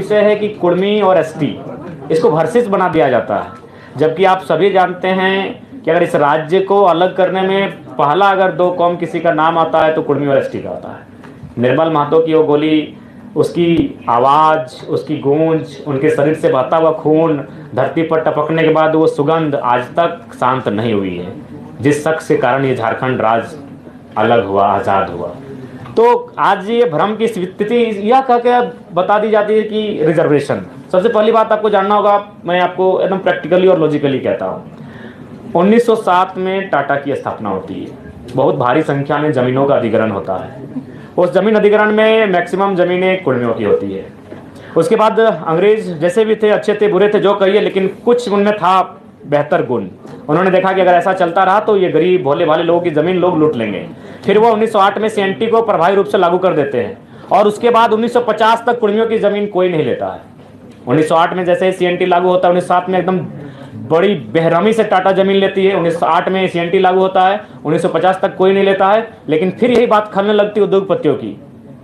विषय है कि कुर्मी और एसटी इसको वर्सेस बना दिया जाता है, जबकि आप सभी जानते हैं कि अगर इस राज्य को अलग करने में पहला अगर दो कौम किसी का नाम आता है तो कुर्मी और एसटी का आता है। निर्मल महतो की वो गोली, उसकी आवाज़, उसकी गूंज, उनके शरीर से बहता हुआ खून धरती पर टपकने के बाद वो सुगंध आज तक शांत नहीं हुई है, जिस शख्स के कारण ये झारखंड राज्य अलग हुआ, आज़ाद हुआ। तो आज ये भ्रम की स्थिति यह कह के बता दी जाती है कि रिजर्वेशन। सबसे पहली बात आपको जानना होगा, मैं आपको एकदम प्रैक्टिकली और लॉजिकली कहता हूँ। 1907 में टाटा की स्थापना होती है, बहुत भारी संख्या में ज़मीनों का अधिग्रहण होता है। उस जमीन अधिग्रहण में मैक्सिमम ज़मीनें कुर्मियों की होती है। उसके बाद अंग्रेज जैसे भी थे, अच्छे थे बुरे थे जो कहिए, लेकिन कुछ उनमें था बेहतर गुण। उन्होंने देखा कि अगर ऐसा चलता रहा तो ये गरीब भोले भाले लोगों की ज़मीन लोग लूट लेंगे। फिर वो 1908 में सीएनटी को प्रभावी रूप से लागू कर देते हैं और उसके बाद 1950 तक कुर्मियों की ज़मीन कोई नहीं लेता है। 1908 में जैसे ही सीएनटी लागू होता है, 1907 में एकदम बड़ी बेरहमी से टाटा जमीन लेती है। 1908 में सीएनटी लागू होता है, 1950 तक कोई नहीं लेता है। लेकिन फिर यही बात खलने लगती है उद्योगपतियों की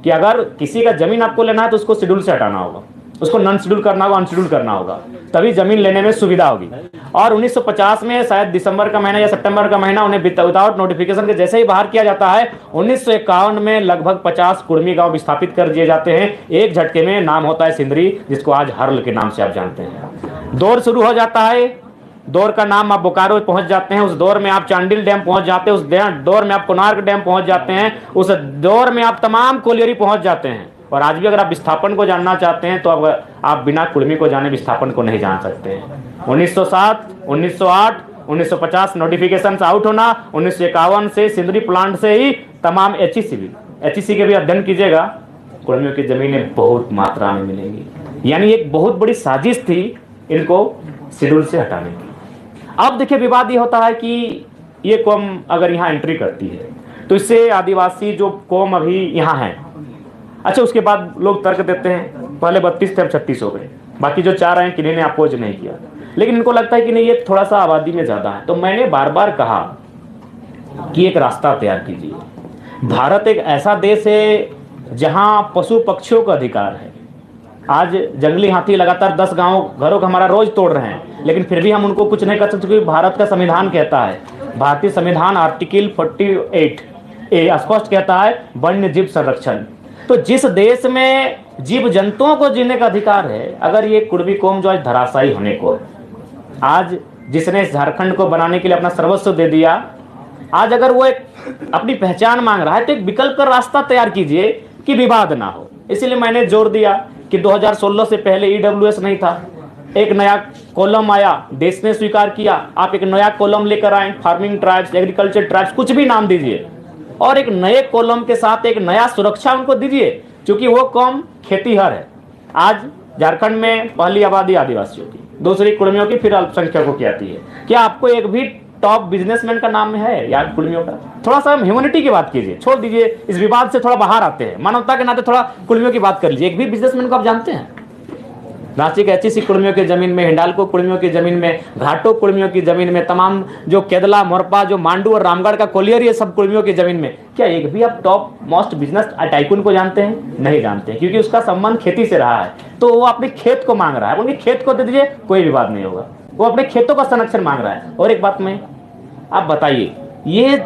कि अगर किसी का जमीन आपको लेना है तो उसको शेड्यूल से हटाना होगा, उसको नॉन शेड्यूल करना होगा, अनशेड्यूल करना होगा, तभी जमीन लेने में सुविधा होगी। और 1950 में शायद दिसंबर का महीना या सितंबर का महीना उन्हें विदाउट नोटिफिकेशन के जैसे ही बाहर किया जाता है, 1951 में लगभग 50 कुर्मी गांव विस्थापित कर दिए जाते हैं एक झटके में। नाम होता है सिंदरी, जिसको आज हर्ल के नाम से आप जानते हैं। दौर शुरू हो जाता है, दौर का नाम आप बोकारो पहुंच जाते हैं, उस दौर में आप चांडिल डैम पहुंच जाते हैं, उस दौर में आप कोणार्क डैम पहुंच जाते हैं, उस दौर में आप तमाम कोलियरी पहुंच जाते हैं। और आज भी अगर आप विस्थापन को जानना चाहते हैं तो आप बिना कुर्मी को जाने विस्थापन को नहीं जान सकते हैं। 1907, 1908, 1950 नोटिफिकेशन आउट होना, 1951 से सिंदरी प्लांट से ही तमाम एचईसी के भी अध्ययन कीजिएगा, कुर्मियों की जमीनें बहुत मात्रा में मिलेंगी। यानी एक बहुत बड़ी साजिश थी इनको शेड्यूल से हटाने की। अब देखिए विवाद ये होता है कि ये कौम अगर यहाँ एंट्री करती है तो इससे आदिवासी जो कौम अभी यहाँ है, अच्छा उसके बाद लोग तर्क देते हैं पहले 32 थे अब 36 हो गए, बाकी जो 4 हैं किन्हीं ने अपोज नहीं किया, लेकिन इनको लगता है कि नहीं ये थोड़ा सा आबादी में ज़्यादा है। तो मैंने बार बार कहा कि एक रास्ता तैयार कीजिए। भारत एक ऐसा देश है जहाँ पशु पक्षियों का अधिकार है। आज जंगली हाथी लगातार 10 घरों का हमारा रोज तोड़ रहे हैं, लेकिन फिर भी हम उनको कुछ नहीं कर सकते क्योंकि भारत का संविधान कहता है, भारतीय संविधान आर्टिकल 48A स्पष्ट कहता है वन्य जीव संरक्षण। तो जिस देश में जीव जंतुओं को जीने का अधिकार है, अगर ये कुर्मी कौम जो आज धराशायी होने को, आज जिसने इस झारखंड को बनाने के लिए अपना सर्वस्व दे दिया, आज अगर वो एक अपनी पहचान मांग रहा है तो एक विकल्प का रास्ता तैयार कीजिए कि विवाद ना हो। इसीलिए मैंने जोर दिया कि 2016 से पहले ईडब्ल्यूएस नहीं था, एक नया कॉलम आया, देश ने स्वीकार किया, आप एक नया कॉलम लेकर आए, फार्मिंग ट्राइब्स, एग्रीकल्चर ट्राइब्स, कुछ भी नाम दीजिए, और एक नए कॉलम के साथ एक नया सुरक्षा उनको दीजिए, क्योंकि वो कौम खेतीहर है। आज झारखंड में पहली आबादी आदिवासियों की, दूसरी कुर्मियों की, फिर अल्पसंख्यकों की आती है। क्या आपको एक भी टॉप बिजनेसमैन का नाम है याद कुर्मियों का? थोड़ा सा ह्यूमैनिटी की बात कीजिए, छोड़ दीजिए इस विवाद से, थोड़ा बाहर आते हैं, मानवता के नाते थोड़ा कुर्मियों की बात कर लीजिए। एक भी बिजनेसमैन को आप जानते हैं? रांची के एचईसी कुर्मियों की जमीन में, हिंडाल्को कुर्मियों की जमीन में, घाटो कुर्मियों की जमीन में, तमाम जो केदला, मोरपा, जो मांडू और रामगढ़ का कोलियरी है, सब कुर्मियों की जमीन में। क्या एक भी आप टॉप मोस्ट बिजनेस टाइकून को जानते हैं? नहीं जानते, क्योंकि उसका संबंध खेती से रहा है। तो वो अपने खेत को मांग रहा है, उनके खेत को दे दीजिए, कोई विवाद नहीं होगा। वो अपने खेतों का संरक्षण मांग रहा है। और एक बात में आप बताइए, ये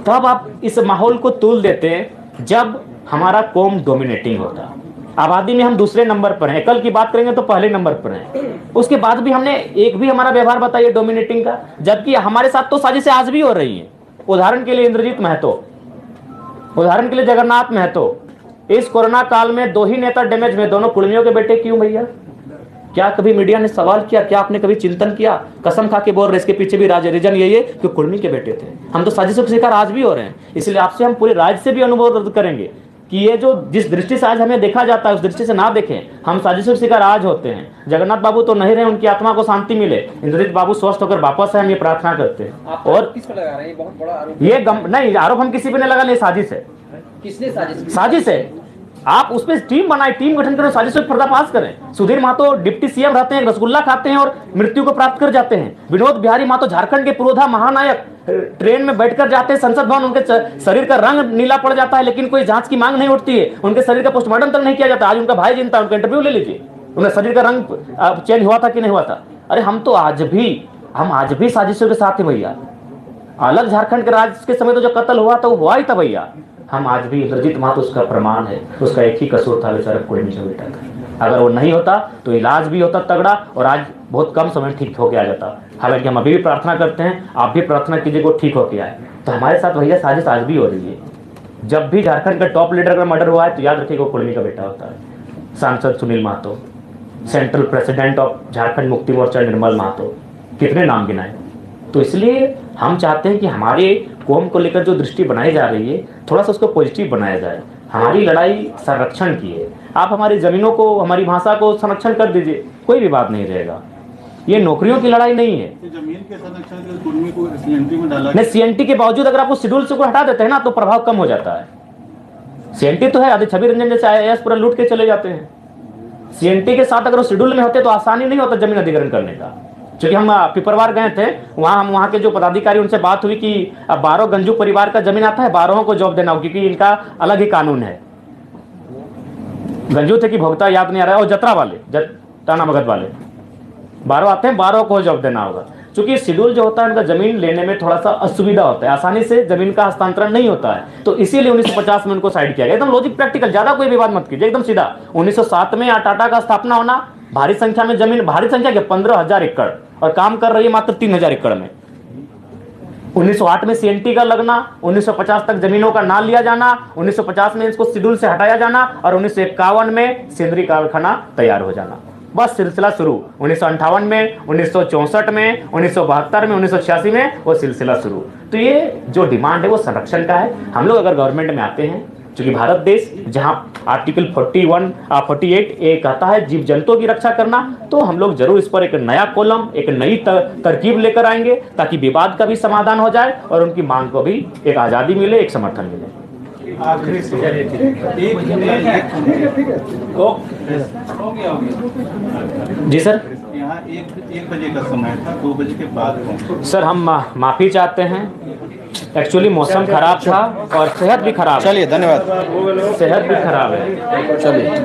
तब आप इस माहौल को तूल देते हैं जब हमारा कौम डोमिनेटिंग होता। आबादी में हम दूसरे नंबर पर हैं, एकल की बात करेंगे तो पहले नंबर पर हैं। उसके बाद भी हमने एक भी हमारा व्यवहार बताइए डोमिनेटिंग का, जबकि हमारे साथ तो साजिशें आज भी हो रही हैं। उदाहरण के लिए इंद्रजीत महतो, उदाहरण के लिए जगन्नाथ महतो। इस कोरोना काल में 2 ही नेता डैमेज में, दोनों कुर्मियों के बेटे क्यों भैया? क्या कभी मीडिया ने सवाल किया? क्या आपने कभी चिंतन किया? कसम खा के बोल रहे इसके पीछे भी रीजन यही है कि कुर्मी के बेटे थे। हम तो साजिशों के शिकार आज भी हो रहे हैं। इसलिए आपसे हम पूरे राज्य से भी अनुरोध करेंगे कि ये जो जिस दृष्टि से आज हमें देखा जाता है उस दृष्टि से ना देखें। हम साजिशों के शिकार आज होते हैं। जगन्नाथ बाबू तो नहीं रहे, उनकी आत्मा को शांति मिले, इंद्रजीत बाबू स्वस्थ होकर वापस है, हम ये प्रार्थना करते हैं। और किस पर लगा रहे हैं? ये बहुत बड़ा आरोप नहीं, आरोप हम किसी पे नहीं लगा, नहीं, साजिश है। किसने साजिश? साजिश है। आप उसमें टीम बनाए, टीम गठन करें, साजिश पर पर्दाफाश करें। सुधीर महतो डिप्टी सीएम रहते हैं, रसगुल्ला खाते हैं और मृत्यु को प्राप्त कर जाते हैं। विनोद बिहारी महतो झारखंड के पुरोधा महानायक ट्रेन में बैठकर जाते हैं संसद भवन, उनके शरीर का रंग नीला पड़ जाता है, लेकिन कोई जांच की मांग नहीं उठती है, उनके शरीर का पोस्टमार्टम तक नहीं किया जाता। आज उनका भाई जिंदा, उनका इंटरव्यू ले लीजिए, उनका शरीर का रंग चेंज हुआ था कि नहीं हुआ था। अरे हम आज भी साजिशों के साथ हैं भैया। अलग झारखंड के राज्य के समय तो जो कत्ल हुआ था वो हुआ ही था भैया। हम आज भी, इंद्रजीत महतो उसका प्रमाण है, उसका एक ही कसूर था, बेचारा कुर्मी का बेटा था। अगर वो नहीं होता तो इलाज भी होता तगड़ा और आज बहुत कम समय ठीक होके आ जाता। हालांकि हम अभी भी प्रार्थना करते हैं, आप भी प्रार्थना कीजिए वो ठीक होके आए। तो हमारे साथ भैया साजिश आज भी हो रही है। जब भी झारखंड का टॉप लीडर का मर्डर हुआ है तो याद रखिए वो कुर्मी का बेटा होता है। सांसद Sunil Mahato, central president of Jharkhand Mukti Morcha निर्मल महतो, कितने नाम गिनाए। तो इसलिए हम चाहते हैं कि हमारे कौम को लेकर जो दृष्टि बनाई जा रही है थोड़ा सा उसको पॉजिटिव बनाया जाए। हमारी लड़ाई संरक्षण की है। आप हमारी जमीनों को, हमारी भाषा को संरक्षण कर दीजिए, कोई विवाद नहीं रहेगा। ये नौकरियों की लड़ाई नहीं है। जमीन के संरक्षण के कुर्मी को सीएनटी में डाला नहीं, सीएनटी के बावजूद अगर आपको शेड्यूल से को हटा देते हैं ना तो प्रभाव कम हो जाता है। सीएनटी तो है, आदि छवि रंजन जैसे IAS पूरा लूट के चले जाते हैं। सीएनटी के साथ अगर शेड्यूल में होते तो आसानी नहीं होता जमीन अधिग्रहण करने का। क्योंकि हम पिपरवार गए थे, वहाँ के जो पदाधिकारी उनसे बात हुई कि अब 12 गंजू परिवार का जमीन आता है, 12 को जॉब देना हो, क्योंकि इनका अलग ही कानून है। गंजू थे कि भोगता याद नहीं आ रहा है, और जतरा वाले, टाना भगत वाले 12 आते हैं, 12 को जॉब देना होगा। क्योंकि शेड्यूल जो होता है उनका जमीन लेने में थोड़ा सा असुविधा होता है, आसानी से जमीन का हस्तांतरण नहीं होता है। तो इसीलिए 1950 में उनको साइड किया गया। एकदम लॉजिक प्रैक्टिकल, ज्यादा कोई विवाद मत कीजिए, एकदम सीधा। 1907 में टाटा का स्थापना होना, भारी संख्या में जमीन, भारी संख्या के 15,000 एकड़, और काम कर रही है मात्र 3,000 एकड़ में। 1908 में सीएनटी का लगना, 1950 तक जमीनों का ना लिया जाना, 1950 में इसको शेड्यूल से हटाया जाना, और 1951 में सेंद्रीय कारखाना तैयार हो जाना। बस सिलसिला शुरू। 1958 में, 1964 में, 1972 में, 1986 में वो सिलसिला शुरू। तो ये जो डिमांड है वो संरक्षण का है। हम लोग अगर गवर्नमेंट में आते हैं, क्योंकि भारत देश जहां आर्टिकल 48 ए कहता है जीव जंतुओं की रक्षा करना, तो हम लोग जरूर इस पर एक नया कॉलम, एक नई तरकीब लेकर आएंगे, ताकि विवाद का भी समाधान हो जाए और उनकी मांग को भी एक आज़ादी मिले, एक समर्थन मिले। आखिरी जी सर, यहाँ 1 बजे का समय था, 2 बजे के बाद सर हम माफ़ी चाहते हैं। एक्चुअली मौसम खराब था और सेहत भी खराब। चलिए, धन्यवाद। सेहत भी खराब है। चलिए।